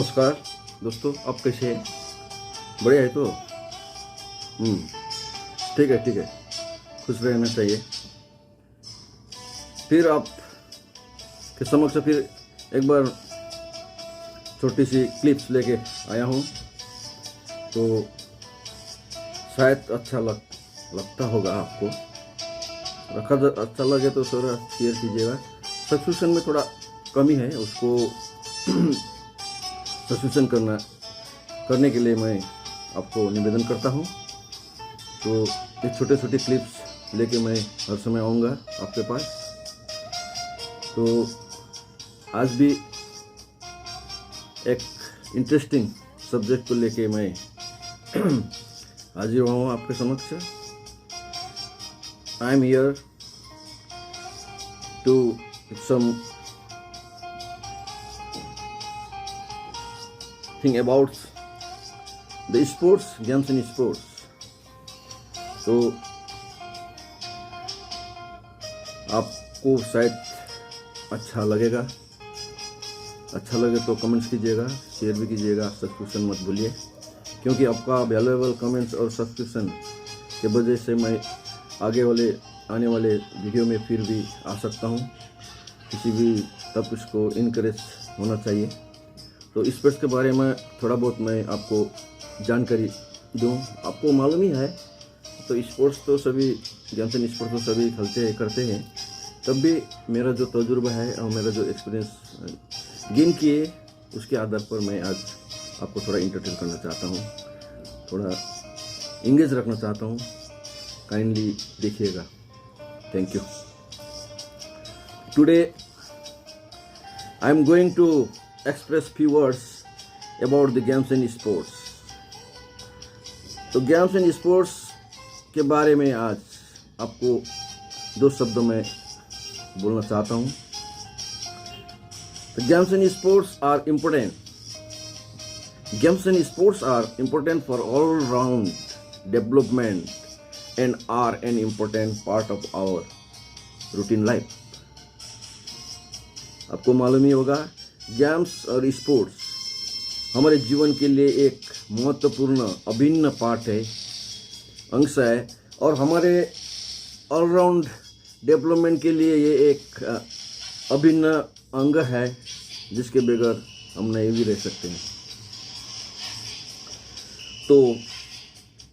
नमस्कार दोस्तों, आप कैसे हैं? बढ़िया है तो ठीक है ठीक है, खुश रहना चाहिए। फिर आप के समक्ष फिर एक बार छोटी सी क्लिप्स लेके आया हूँ, तो शायद अच्छा लगता होगा आपको। अच्छा लगे तो थोड़ा शेयर कीजिएगा। सब्सक्रिप्शन में थोड़ा कमी है, उसको सब्सक्रिप्शन करने के लिए मैं आपको निवेदन करता हूँ। तो ये छोटे छोटे क्लिप्स लेके मैं हर समय आऊँगा आपके पास। तो आज भी एक इंटरेस्टिंग सब्जेक्ट को लेके मैं हाजिर हुआ हूँ आपके समक्ष। I am here to some thing about the sports, games and sports. तो आपको शायद अच्छा लगेगा। अच्छा लगे तो कमेंट्स कीजिएगा, शेयर भी कीजिएगा, सब्सक्रिप्शन मत भूलिए, क्योंकि आपका वैल्यूएबल कमेंट्स और सब्सक्रिप्शन के वजह से मैं आने वाले वीडियो में फिर भी आ सकता हूँ। किसी भी तब उसको इनकरेज होना चाहिए। तो स्पोर्ट्स के बारे में थोड़ा बहुत मैं आपको जानकारी दूं। आपको मालूम ही है, तो स्पोर्ट्स तो सभी गेम्स एंड स्पोर्ट्स तो सभी करते हैं। तब भी मेरा जो तजुर्बा है और मेरा जो एक्सपीरियंस गेन किए, उसके आधार पर मैं आज आपको थोड़ा इंटरटेन करना चाहता हूँ, थोड़ा इंगेज रखना चाहता हूँ। काइंडली देखिएगा। Thank you. Today I am going to express few words about the games and sports. तो गेम्स एंड स्पोर्ट्स के बारे में आज आपको दो शब्दों में बोलना चाहता हूँ। The games and sports are important. Games and sports are important for all-round development and are an important part of our routine life. आपको मालूम ही होगा, गेम्स और स्पोर्ट्स हमारे जीवन के लिए एक महत्वपूर्ण अभिन्न पार्ट है, अंश है, और हमारे ऑलराउंड डेवलपमेंट के लिए ये एक अभिन्न अंग है, जिसके बगैर हम नहीं भी रह सकते हैं। तो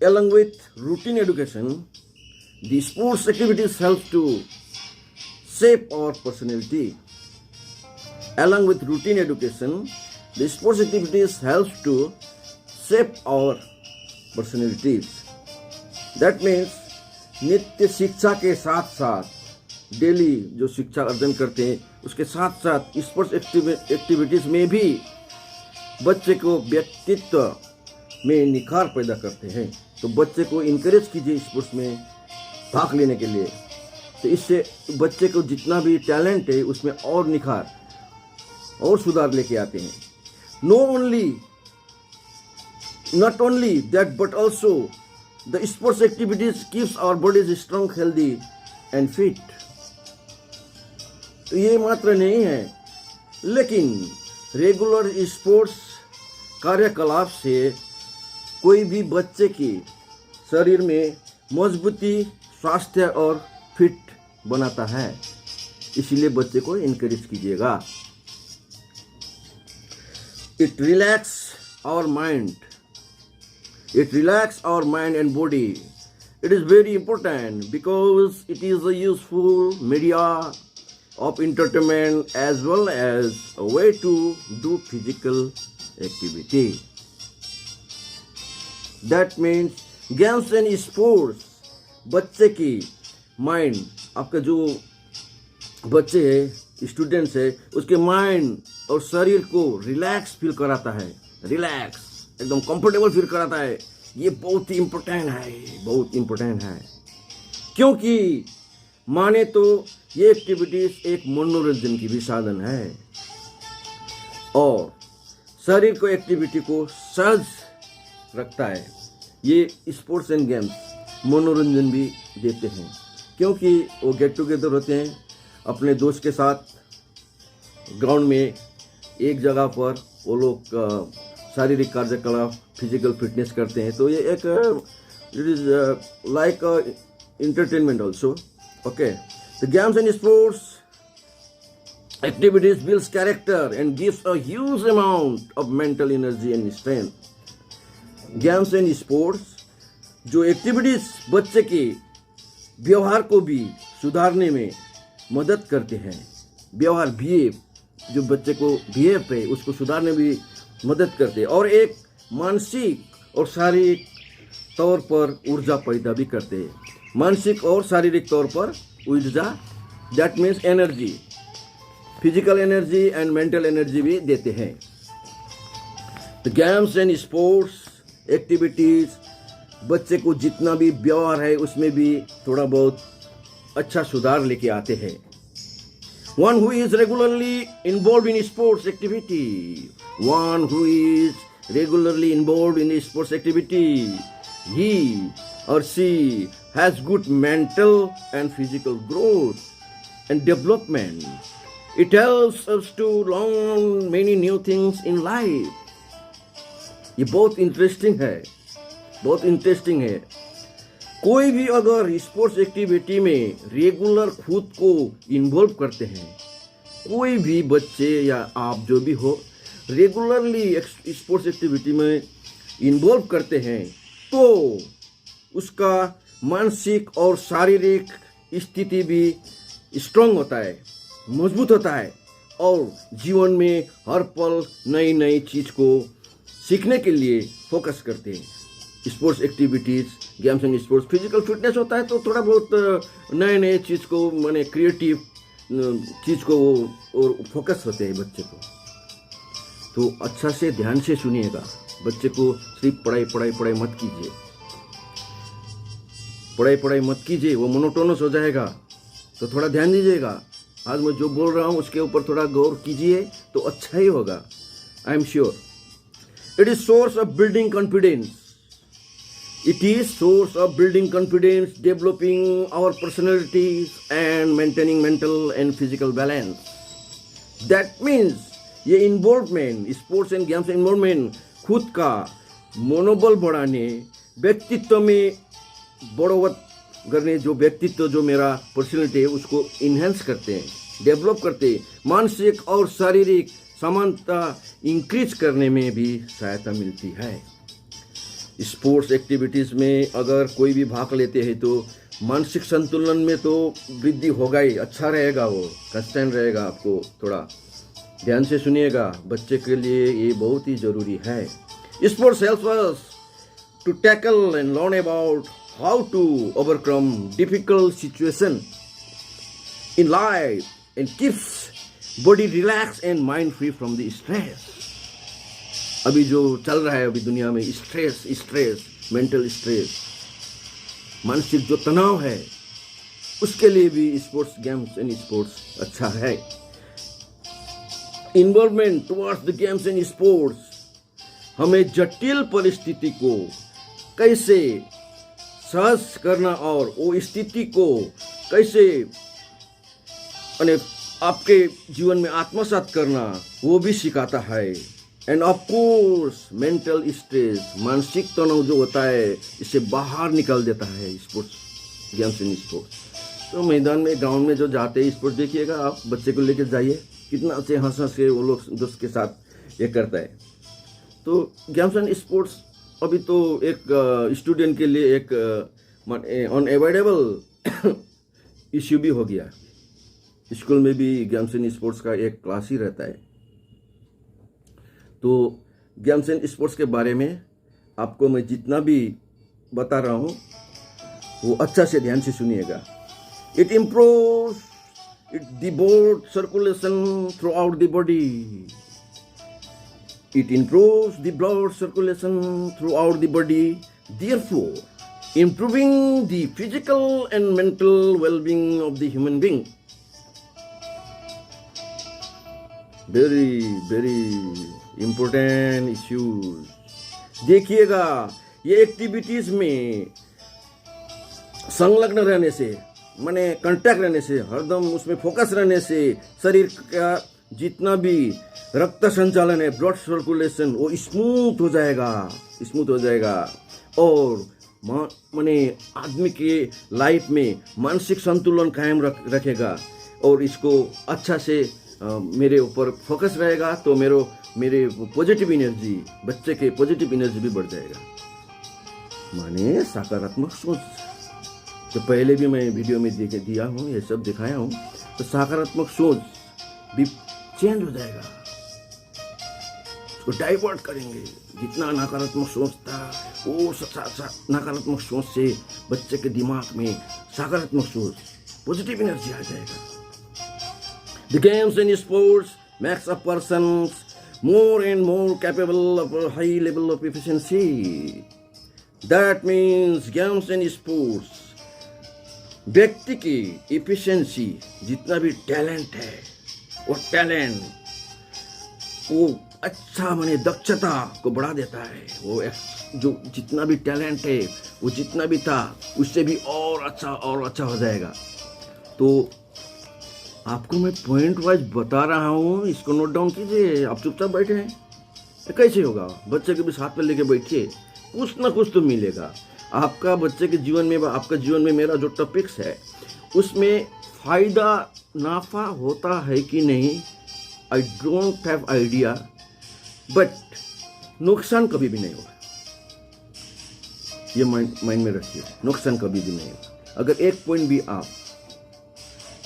along with routine education, the sports activities help to shape our personality. Along with routine education, the sports activities helps to shape our personalities. That means नित्य शिक्षा के साथ साथ डेली जो शिक्षा अर्जन करते हैं, उसके साथ साथ स्पोर्ट्स एक्टिविटीज में भी बच्चे को व्यक्तित्व में निखार पैदा करते हैं। तो बच्चे को इनकरेज कीजिए स्पोर्ट्स में भाग लेने के लिए। तो इससे बच्चे को जितना भी टैलेंट है उसमें और निखार और सुधार लेके आते हैं। Not only that, but also the sports activities keeps our bodies strong, healthy and fit. तो ये मात्र नहीं है, लेकिन रेगुलर स्पोर्ट्स कार्यकलाप से कोई भी बच्चे के शरीर में मजबूती, स्वास्थ्य और फिट बनाता है। इसीलिए बच्चे को इनकरेज कीजिएगा। It relaxes our mind. It relaxes our mind and body. It is very important because it is a useful media of entertainment as well as a way to do physical activity. That means games and sports बच्चे की mind, आपका जो बच्चे है, students है, उसके mind और शरीर को रिलैक्स फील कराता है, रिलैक्स एकदम कंफर्टेबल फील कराता है। ये बहुत ही इम्पोर्टेंट है, क्योंकि माने तो ये एक्टिविटीज एक मनोरंजन की भी साधन है और शरीर को एक्टिविटी को सहज रखता है। ये स्पोर्ट्स एंड गेम्स मनोरंजन भी देते हैं, क्योंकि वो गेट टुगेदर होते हैं अपने दोस्त के साथ ग्राउंड में, एक जगह पर वो लोग शारीरिक कार्यकलाप फिजिकल फिटनेस करते हैं, तो ये एक it is like entertainment also. Okay, the games and sports activities builds character and gives a huge amount of mental energy and strength. Games and sports जो एक्टिविटीज बच्चे के व्यवहार को भी सुधारने में मदद करते हैं, व्यवहार बिहेव जो बच्चे को बिहेव है उसको सुधारने में भी मदद करते हैं, और एक मानसिक और शारीरिक तौर पर ऊर्जा पैदा भी करते हैं। मानसिक और शारीरिक तौर पर ऊर्जा, that means energy, physical energy and mental energy भी देते हैं। The games and sports activities बच्चे को जितना भी व्यवहार है उसमें भी थोड़ा बहुत अच्छा सुधार लेके आते हैं। One who is regularly involved in sports activity, one who is regularly involved in sports activity, he or she has good mental and physical growth and development. It helps us to learn many new things in life. ये बहुत interesting है, बहुत interesting है। कोई भी अगर sports activity में regular खुद को इन्वॉल्व करते हैं, कोई भी बच्चे या आप जो भी हो रेगुलरली स्पोर्ट्स एक्टिविटी में इन्वॉल्व करते हैं, तो उसका मानसिक और शारीरिक स्थिति भी स्ट्रांग होता है, मजबूत होता है, और जीवन में हर पल नई नई चीज़ को सीखने के लिए फोकस करते हैं। Sports activities, games and sports, physical fitness होता है तो थोड़ा बहुत नए नए चीज़ को माने क्रिएटिव चीज़ को और फोकस होते हैं बच्चे को। तो अच्छा से ध्यान से सुनिएगा, बच्चे को सिर्फ पढ़ाई मत कीजिए, पढ़ाई मत कीजिए, वो मोनोटोनस हो जाएगा। तो थोड़ा ध्यान दीजिएगा, आज मैं जो बोल रहा हूँ उसके ऊपर थोड़ा गौर कीजिए तो अच्छा ही होगा, I am sure. It is source of building confidence, it is source of building confidence, developing our personalities and maintaining mental and physical balance. That means ये involvement, sports and games involvement खुद का मनोबल बढ़ाने, व्यक्तित्व में बढ़ोतरी करने, जो व्यक्तित्व जो मेरा पर्सनैलिटी है उसको इन्हेंस करते हैं, डेवलप करते हैं, मानसिक और शारीरिक समानता इंक्रीज करने में भी सहायता मिलती है। स्पोर्ट्स एक्टिविटीज़ में अगर कोई भी भाग लेते हैं तो मानसिक संतुलन में तो वृद्धि होगा ही, अच्छा रहेगा, वो कंस्टेंट रहेगा। आपको थोड़ा ध्यान से सुनिएगा, बच्चे के लिए ये बहुत ही ज़रूरी है। Sports helps us to tackle and learn about how to overcome difficult situation in life and keeps body relax and mind free from the stress. अभी जो चल रहा है अभी दुनिया में स्ट्रेस, मेंटल स्ट्रेस, मानसिक जो तनाव है, उसके लिए भी स्पोर्ट्स, गेम्स एंड स्पोर्ट्स अच्छा है। Involvement towards the games and sports हमें जटिल परिस्थिति को कैसे सहज करना और वो स्थिति को कैसे आपके जीवन में आत्मसात करना वो भी सिखाता है। End of course mental stress, मानसिक तनाव जो होता है इससे बाहर निकाल देता है स्पोर्ट्स, गेम्स एंड स्पोर्ट्स। तो मैदान में, ग्राउंड में जो जाते हैं स्पोर्ट्स, देखिएगा आप, बच्चे को लेकर जाइए, कितना अच्छे हंस के वो लोग दोस्त के साथ ये करता है। तो गेम्स एंड स्पोर्ट्स अभी तो एक स्टूडेंट के लिए एक अनअवॉइडेबल इश्यू भी हो गया। स्कूल में भी गेम्स एंड स्पोर्ट्स का एक क्लास ही रहता है। तो गेम्स एंड स्पोर्ट्स के बारे में आपको मैं जितना भी बता रहा हूँ वो अच्छा से ध्यान से सुनिएगा। It improves the blood circulation through out the body. It improves the blood circulation throughout the body, therefore improving the physical and mental well-being of the human being. Very important issues. देखिएगा, ये activities में संलग्न रहने से, माने contact रहने से, हरदम उसमें फोकस रहने से शरीर का जितना भी रक्त संचालन है, ब्लड सर्कुलेशन, वो स्मूथ हो जाएगा, स्मूथ हो जाएगा। और माने आदमी के लाइफ में मानसिक संतुलन कायम रखेगा। और इसको अच्छा से मेरे ऊपर फोकस रहेगा तो मेरे पॉजिटिव एनर्जी, बच्चे के पॉजिटिव एनर्जी भी बढ़ जाएगा। माने सकारात्मक सोच, तो पहले भी मैं वीडियो में दिया हूँ, ये सब दिखाया हूँ। तो सकारात्मक सोच भी चेंज हो जाएगा, उसको डाइवर्ट करेंगे। जितना नकारात्मक सोच था वो नकारात्मक सोच से बच्चे के दिमाग में सकारात्मक सोच, पॉजिटिव एनर्जी आ जाएगा। The games and sports makes a person more and more capable of a high level of efficiency. That means games and sports व्यक्ति की इफिशियंसी, जितना भी टैलेंट है वो टैलेंट वो अच्छा माने दक्षता को बढ़ा देता है। वो जो जितना भी टैलेंट है वो जितना भी था उससे भी और अच्छा हो जाएगा। तो आपको मैं पॉइंट वाइज बता रहा हूँ, इसको नोट डाउन कीजिए। आप चुपचाप बैठे हैं, कैसे होगा? बच्चे के भी साथ में लेके बैठिए, कुछ ना कुछ तो मिलेगा आपका बच्चे के जीवन में। आपका जीवन में मेरा जो टॉपिक्स है उसमें फायदा नाफा होता है कि नहीं, I don't have idea, but नुकसान कभी भी नहीं होगा। ये माइंड में रखिए, नुकसान कभी भी नहीं होगा। अगर एक पॉइंट भी आप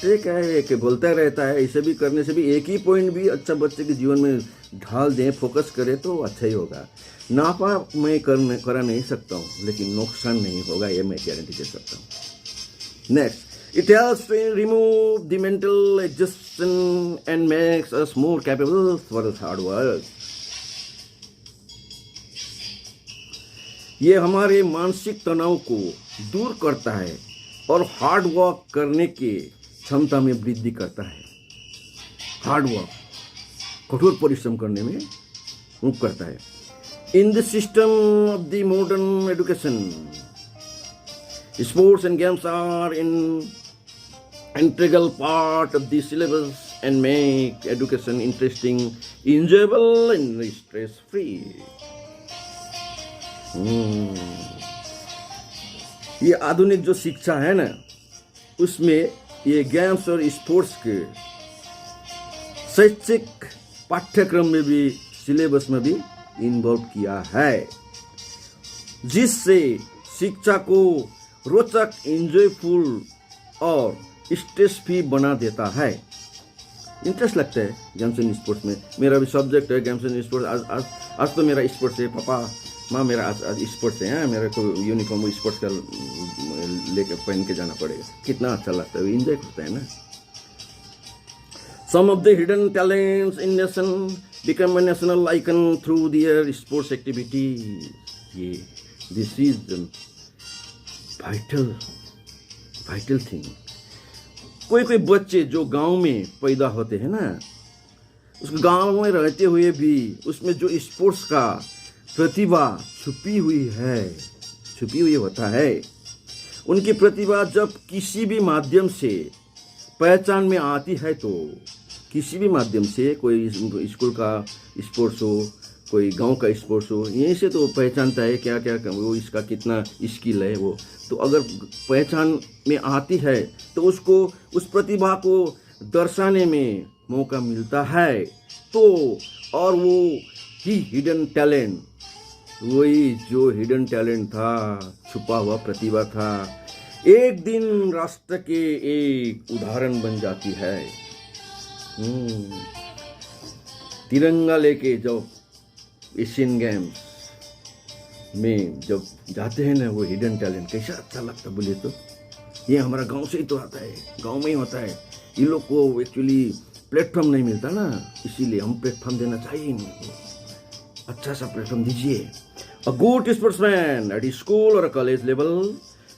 ठीक है कि बोलता रहता है, इसे भी करने से भी एक ही पॉइंट भी अच्छा बच्चे के जीवन में ढाल दें, फोकस करें तो अच्छा ही होगा। नाफा मैं करा नहीं सकता हूँ, लेकिन नुकसान नहीं होगा, ये मैं गारंटी दे सकता हूँ। Next, it helps to remove the mental exhaustion and makes us more capable for hard work. ये हमारे मानसिक तनाव को दूर करता है और हार्ड वर्क करने के क्षमता में वृद्धि करता है। हार्ड वर्क, कठोर परिश्रम करने में मुक्त करता है। In the system of the modern education, sports and games are an integral part of the syllabus and make education interesting, enjoyable and stress-free. ये आधुनिक जो शिक्षा है ना, उसमें ये गेम्स और स्पोर्ट्स के शैक्षिक पाठ्यक्रम में भी, सिलेबस में भी इन्वॉल्व किया है, जिससे शिक्षा को रोचक, एंजॉयफुल और स्ट्रेस फ्री बना देता है। इंटरेस्ट लगता है गेम्स एंड स्पोर्ट्स में। मेरा भी सब्जेक्ट है गेम्स एंड स्पोर्ट्स। आज तो मेरा स्पोर्ट्स है, पापा माँ मेरा आज स्पोर्ट्स है। मेरे को यूनिफॉर्म स्पोर्ट्स का लेकर पहन के जाना पड़ेगा। कितना अच्छा लगता है, एंजॉय करता है ना। Some of the hidden talents in nation become a national icon through their sports activities. This is the vital thing. कोई बच्चे जो गांव में पैदा होते हैं ना, उस गांव में रहते हुए भी उसमें जो स्पोर्ट्स का प्रतिभा छुपी हुई होता है, उनकी प्रतिभा जब किसी भी माध्यम से पहचान में आती है, तो किसी भी माध्यम से, कोई स्कूल का स्पोर्ट्स हो, कोई गांव का स्पोर्ट्स हो, यहीं से तो पहचानता है क्या वो इसका कितना स्किल है वो। तो अगर पहचान में आती है तो उसको उस प्रतिभा को दर्शाने में मौका मिलता है। तो और वो ही हिडन टैलेंट, वही जो हिडन टैलेंट था, छुपा हुआ प्रतिभा था, एक दिन राष्ट्र के एक उदाहरण बन जाती है। तिरंगा लेके जब एशियन गेम्स में जब जाते हैं ना, वो हिडन टैलेंट कैसा अच्छा लगता बोले तो। ये हमारा गांव से ही तो आता है, गांव में ही होता है। ये लोग को एक्चुअली प्लेटफॉर्म नहीं मिलता ना, इसीलिए हम प्लेटफॉर्म देना चाहिए इनको। अच्छा सा प्लेटफॉर्म दीजिए। A good sportsman at school or a college level,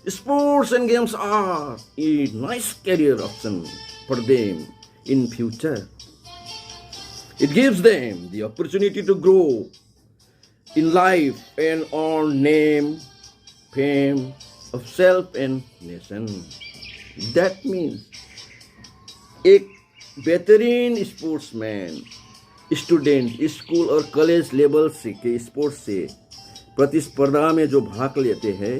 sports and games are a nice career option for them in future. It gives them the opportunity to grow in life and earn name, fame of self and nation. That means एक बेहतरीन sportsman student school और college level से के sports से प्रतिस्पर्धा में जो भाग लेते हैं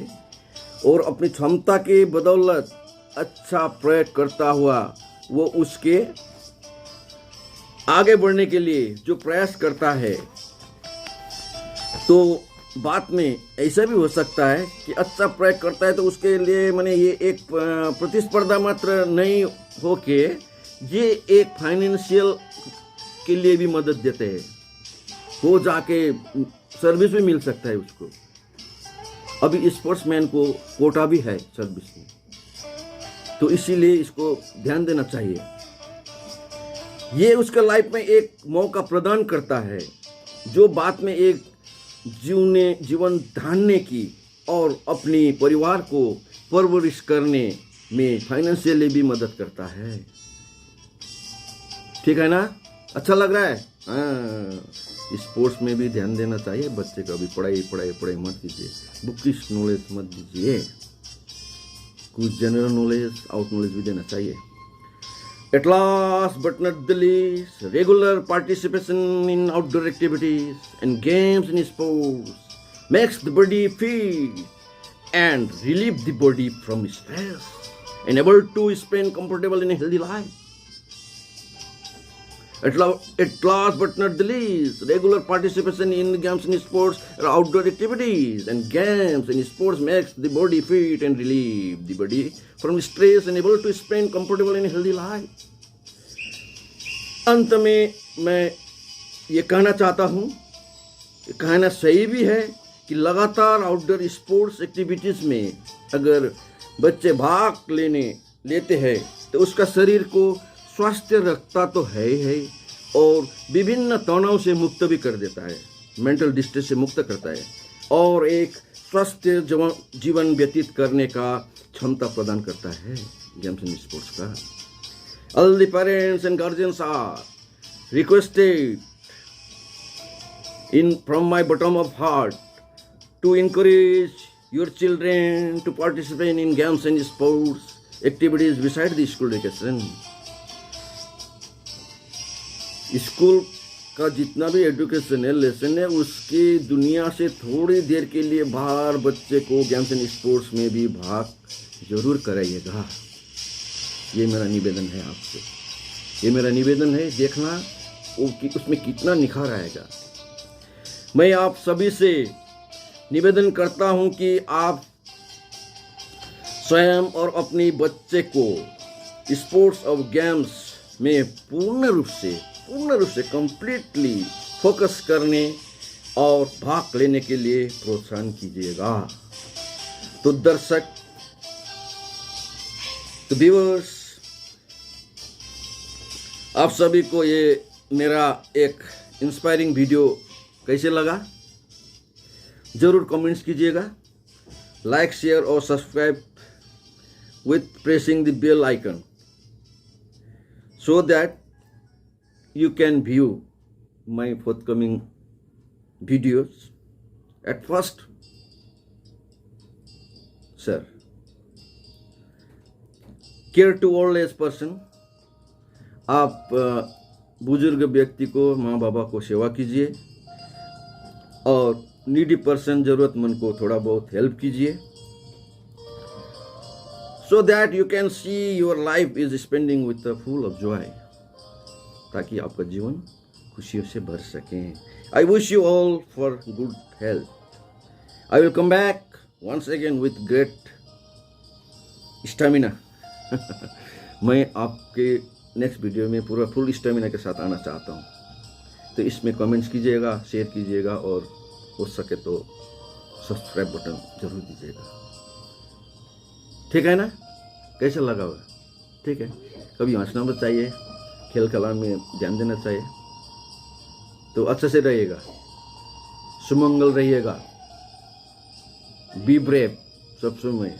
और अपनी क्षमता के बदौलत अच्छा प्रयोग करता हुआ वो उसके आगे बढ़ने के लिए जो प्रयास करता है, तो बात में ऐसा भी हो सकता है कि अच्छा प्रयोग करता है तो उसके लिए माने ये एक प्रतिस्पर्धा मात्र नहीं हो के ये एक फाइनेंशियल के लिए भी मदद देते हैं, वो जाके सर्विस भी मिल सकता है उसको। अभी स्पोर्ट्समैन को कोटा भी है सर्विस में, तो इसीलिए इसको ध्यान देना चाहिए। ये उसके लाइफ में एक मौका प्रदान करता है जो बाद में एक जीवन धारने की और अपनी परिवार को परवरिश करने में फाइनेंशियली भी मदद करता है। ठीक है ना? अच्छा लग रहा है? हाँ, स्पोर्ट्स में भी ध्यान देना चाहिए बच्चे का भी। पढ़ाई मत कीजिए, बुकिश नॉलेज मत दीजिए, कुछ जनरल नॉलेज आउट नॉलेज भी देना चाहिए। At last but not the least, regular participation in outdoor activities and games in sports makes the body fit and relieve the body from stress and able to spend comfortable in a healthy life. At last but not the least, regular participation in games and sports or outdoor activities and games and sports makes the body fit and relieve the body from stress and able to spend comfortable in a healthy life. अंत में मैं ये कहना चाहता हूँ, ये कहना सही भी है कि लगातार आउटडोर स्पोर्ट्स एक्टिविटीज़ में अगर बच्चे भाग लेते हैं तो उसका शरीर को स्वस्थ रखता तो है ही और विभिन्न तनाव से मुक्त भी कर देता है, मेंटल डिस्ट्रेस से मुक्त करता है और एक स्वस्थ जीवन व्यतीत करने का क्षमता प्रदान करता है गेम्स एंड स्पोर्ट्स का। All the parents and guardians are requested from my bottom of heart to encourage your children to participate in games and sports activities beside the school education. School का जितना भी education है, lesson है, उसकी दुनिया से थोड़ी देर के लिए बाहर बच्चे को गेम्स एंड स्पोर्ट्स में भी भाग जरूर कराइएगा। ये मेरा निवेदन है आपसे, ये मेरा निवेदन है। देखना वो कि उसमें कितना निखार आएगा। मैं आप सभी से निवेदन करता हूं कि आप स्वयं और अपनी बच्चे को स्पोर्ट्स और गेम्स में पूर्ण रूप से कंप्लीटली फोकस करने और भाग लेने के लिए प्रोत्साहन कीजिएगा। तो दर्शक, तो व्यूअर्स, आप सभी को ये मेरा एक इंस्पायरिंग वीडियो कैसे लगा जरूर कमेंट्स कीजिएगा। लाइक, शेयर और subscribe with pressing the bell icon so that you can view my forthcoming videos at first. Sir, care to old age person, आप बुजुर्ग व्यक्ति को, माँ बाबा को सेवा कीजिए और नीडी पर्सन, जरूरतमंद को थोड़ा बहुत हेल्प कीजिए, so that you can see your life is spending with the full of joy, ताकि आपका जीवन खुशियों से भर सके। I wish you all for good health. I will come back once again with great stamina. मैं आपके नेक्स्ट वीडियो में पूरा फुल स्टेमिना के साथ आना चाहता हूँ, तो इसमें कमेंट्स कीजिएगा, शेयर कीजिएगा और हो सके तो सब्सक्राइब बटन जरूर दीजिएगा। ठीक है ना? कैसा लगा हुआ? ठीक है। कभी हंसना तो चाहिए, खेल खिलान में ध्यान देना चाहिए। तो अच्छे से रहिएगा, सुमंगल रहिएगा, बी ब्रेव सब समय।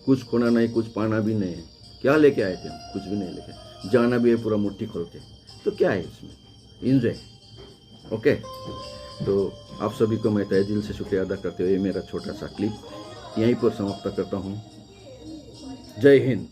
कुछ खोना नहीं, कुछ पाना भी नहीं है। क्या लेके आए थे? कुछ भी नहीं लेके, जाना भी है पूरा मुट्ठी खोल के, तो क्या है इसमें? इंजॉय। ओके, तो आप सभी को मैं तहे दिल से शुक्रिया अदा करते हुए मेरा छोटा सा क्लिप यहीं पर समाप्त करता हूँ। जय हिंद।